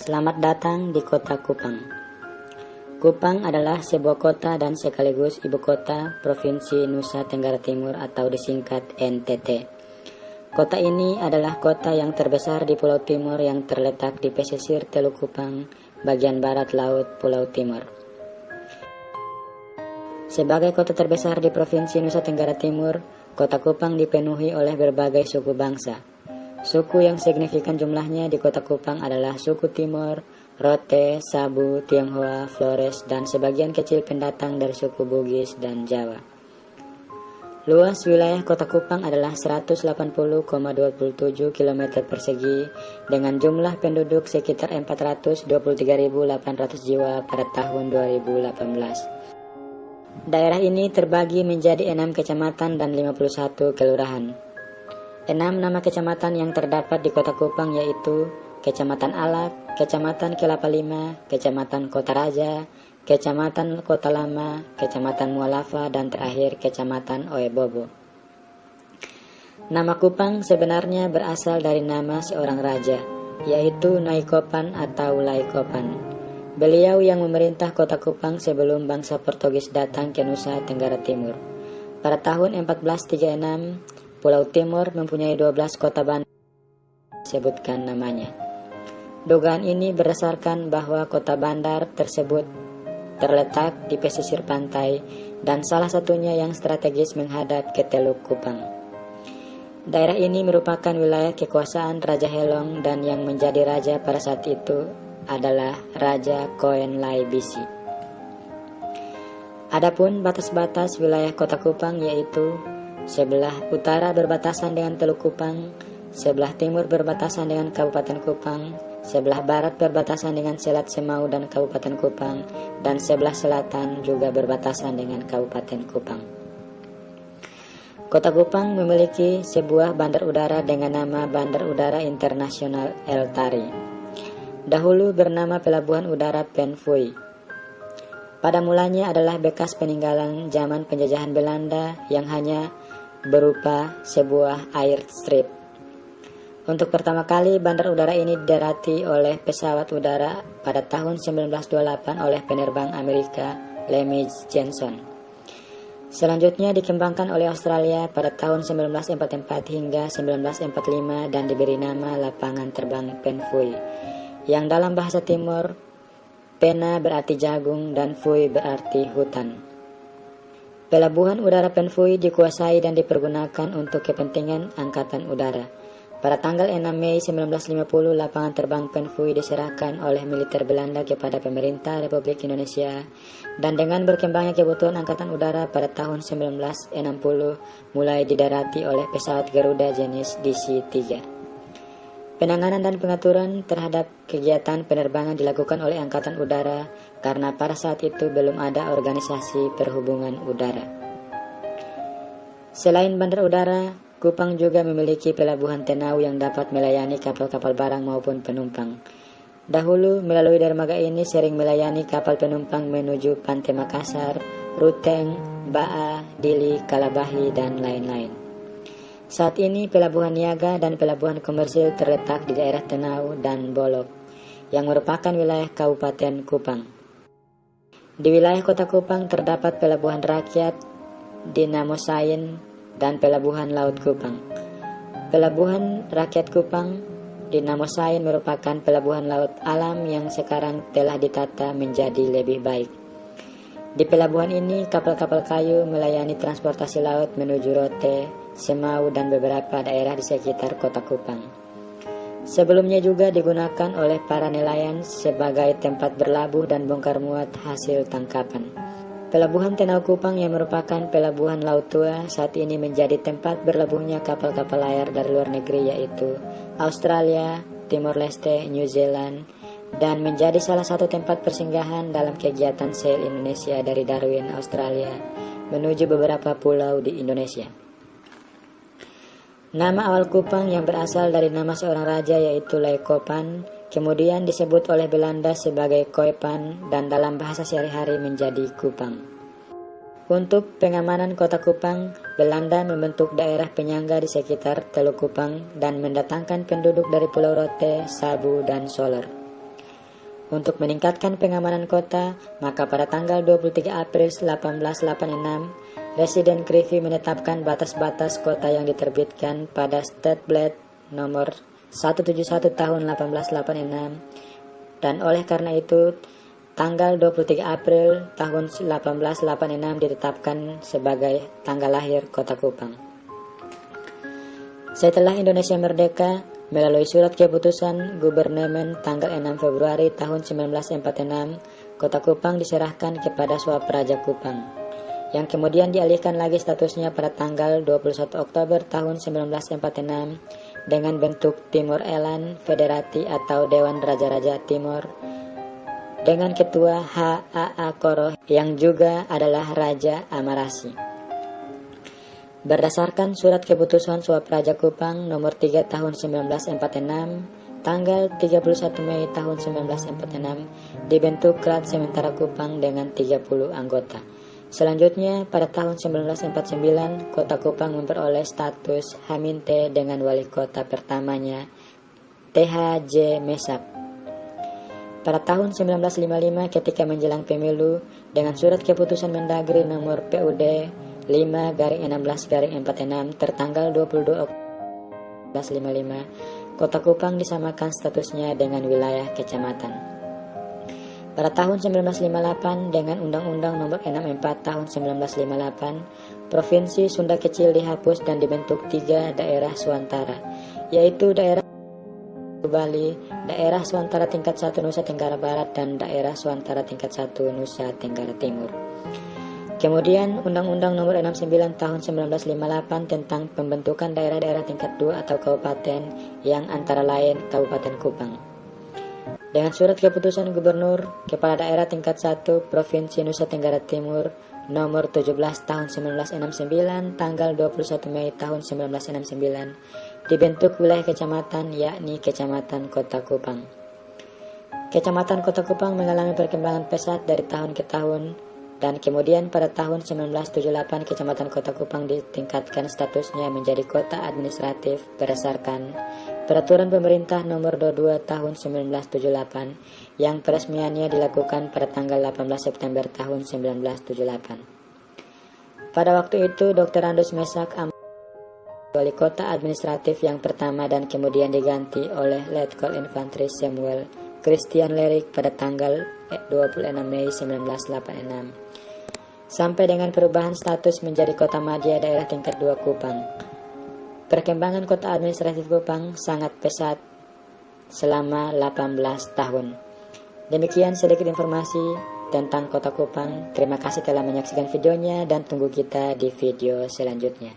Selamat datang di kota Kupang. Kupang adalah sebuah kota dan sekaligus ibu kota Provinsi Nusa Tenggara Timur atau disingkat NTT. Kota ini adalah kota yang terbesar di Pulau Timur yang terletak di pesisir Teluk Kupang, bagian barat laut Pulau Timur. Sebagai kota terbesar di Provinsi Nusa Tenggara Timur, kota Kupang dipenuhi oleh berbagai suku bangsa. Suku yang signifikan jumlahnya di kota Kupang adalah suku Timor, Rote, Sabu, Tionghoa, Flores, dan sebagian kecil pendatang dari suku Bugis dan Jawa. Luas wilayah kota Kupang adalah 180,27 km persegi dengan jumlah penduduk sekitar 423.800 jiwa pada tahun 2018. Daerah ini terbagi menjadi 6 kecamatan dan 51 kelurahan. 6 nama kecamatan yang terdapat di kota Kupang yaitu Kecamatan Alak, Kecamatan Kelapa Lima, Kecamatan Kota Raja, Kecamatan Kota Lama, Kecamatan Mualava, dan terakhir Kecamatan Oebobo. Nama Kupang sebenarnya berasal dari nama seorang raja, yaitu Naikopan atau Laikopan. Beliau yang memerintah kota Kupang sebelum bangsa Portugis datang ke Nusa Tenggara Timur. Pada tahun 1436, Pulau Timur mempunyai 12 kota bandar disebutkan namanya. Dugaan ini berdasarkan bahwa kota bandar tersebut terletak di pesisir pantai dan salah satunya yang strategis menghadap ke Teluk Kupang. Daerah ini merupakan wilayah kekuasaan Raja Helong dan yang menjadi raja pada saat itu adalah Raja Koen Lai Bisi. Adapun batas-batas wilayah kota Kupang yaitu sebelah utara berbatasan dengan Teluk Kupang, sebelah timur berbatasan dengan Kabupaten Kupang, sebelah barat berbatasan dengan Selat Semau dan Kabupaten Kupang, dan sebelah selatan juga berbatasan dengan Kabupaten Kupang. Kota Kupang memiliki sebuah bandar udara dengan nama Bandar Udara Internasional El Tari. Dahulu bernama Pelabuhan Udara Pen Fui. Pada mulanya adalah bekas peninggalan zaman penjajahan Belanda yang hanya berupa sebuah airstrip. Untuk pertama kali bandar udara ini didarati oleh pesawat udara pada tahun 1928 oleh penerbang Amerika Lemmy Jenson. Selanjutnya dikembangkan oleh Australia pada tahun 1944 hingga 1945 dan diberi nama Lapangan Terbang Pen Fui, yang dalam bahasa Timur Pena berarti jagung dan Fui berarti hutan. Pelabuhan udara Pen Fui dikuasai dan dipergunakan untuk kepentingan angkatan udara. Pada tanggal 6 Mei 1950, lapangan terbang Pen Fui diserahkan oleh militer Belanda kepada pemerintah Republik Indonesia, dan dengan berkembangnya kebutuhan angkatan udara pada tahun 1960 mulai didarati oleh pesawat Garuda jenis DC-3. Penanganan dan pengaturan terhadap kegiatan penerbangan dilakukan oleh Angkatan Udara karena pada saat itu belum ada organisasi perhubungan udara. Selain bandar udara, Kupang juga memiliki pelabuhan Tenau yang dapat melayani kapal-kapal barang maupun penumpang. Dahulu melalui dermaga ini sering melayani kapal penumpang menuju Pantai Makassar, Ruteng, Baa, Dili, Kalabahi, dan lain-lain. Saat ini pelabuhan niaga dan pelabuhan komersil terletak di daerah Tenau dan Bolok, yang merupakan wilayah Kabupaten Kupang. Di wilayah kota Kupang terdapat pelabuhan rakyat Dinamosain dan pelabuhan laut Kupang. Pelabuhan rakyat Kupang Dinamosain merupakan pelabuhan laut alam yang sekarang telah ditata menjadi lebih baik. Di pelabuhan ini, kapal-kapal kayu melayani transportasi laut menuju Rote, Semau, dan beberapa daerah di sekitar kota Kupang. Sebelumnya juga digunakan oleh para nelayan sebagai tempat berlabuh dan bongkar muat hasil tangkapan. Pelabuhan Tenau Kupang yang merupakan pelabuhan laut tua saat ini menjadi tempat berlabuhnya kapal-kapal layar dari luar negeri yaitu Australia, Timor Leste, New Zealand, dan menjadi salah satu tempat persinggahan dalam kegiatan Sail Indonesia dari Darwin, Australia, menuju beberapa pulau di Indonesia. Nama awal Kupang yang berasal dari nama seorang raja yaitu Laikopan, kemudian disebut oleh Belanda sebagai Koepan dan dalam bahasa sehari-hari menjadi Kupang. Untuk pengamanan kota Kupang, Belanda membentuk daerah penyangga di sekitar Teluk Kupang dan mendatangkan penduduk dari Pulau Rote, Sabu, dan Soler. Untuk meningkatkan pengamanan kota, maka pada tanggal 23 April 1886, Residen Krivi menetapkan batas-batas kota yang diterbitkan pada State Blad nomor 171 tahun 1886, dan oleh karena itu tanggal 23 April tahun 1886 ditetapkan sebagai tanggal lahir Kota Kupang. Setelah Indonesia merdeka, melalui surat keputusan Gubernemen tanggal 6 Februari tahun 1946, Kota Kupang diserahkan kepada Swapraja Kupang, yang kemudian dialihkan lagi statusnya pada tanggal 21 Oktober tahun 1946 dengan bentuk Timor Elan Federati atau Dewan Raja-Raja Timor, dengan ketua H.A.A. Koroh yang juga adalah Raja Amarasi. Berdasarkan surat keputusan Swapraja Kupang nomor 3 tahun 1946, tanggal 31 Mei tahun 1946 dibentuk Klat Sementara Kupang dengan 30 anggota. Selanjutnya, pada tahun 1949, Kota Kupang memperoleh status Haminte dengan wali kota pertamanya, T.H.J. Mesak. Pada tahun 1955, ketika menjelang pemilu, dengan surat keputusan Mendagri nomor PUD 5/16/46 tertanggal 22 Oktober 1955, Kota Kupang disamakan statusnya dengan wilayah kecamatan. Pada tahun 1958, dengan Undang-Undang Nomor 64 Tahun 1958, Provinsi Sunda Kecil dihapus dan dibentuk 3 daerah Swantara, yaitu daerah Bali, daerah Swantara tingkat 1 Nusa Tenggara Barat, dan daerah Swantara tingkat 1 Nusa Tenggara Timur. Kemudian Undang-Undang Nomor 69 Tahun 1958 tentang pembentukan daerah-daerah tingkat 2 atau kabupaten, yang antara lain Kabupaten Kupang. Dengan surat keputusan Gubernur Kepala Daerah tingkat 1 Provinsi Nusa Tenggara Timur nomor 17 tahun 1969 tanggal 21 Mei tahun 1969 dibentuk wilayah kecamatan, yakni Kecamatan Kota Kupang. Kecamatan Kota Kupang mengalami perkembangan pesat dari tahun ke tahun, dan kemudian pada tahun 1978 Kecamatan Kota Kupang ditingkatkan statusnya menjadi kota administratif berdasarkan Peraturan Pemerintah Nomor 22 Tahun 1978 yang peresmiannya dilakukan pada tanggal 18 September tahun 1978. Pada waktu itu Dr. Andus Mesak wali kota administratif yang pertama dan kemudian diganti oleh Letkol Infanteri Samuel Christian Lerik pada tanggal 26 Mei 1986. Sampai dengan perubahan status menjadi kota madya daerah tingkat 2 Kupang. Perkembangan kota administratif Kupang sangat pesat selama 18 tahun. Demikian sedikit informasi tentang Kota Kupang. Terima kasih telah menyaksikan videonya dan tunggu kita di video selanjutnya.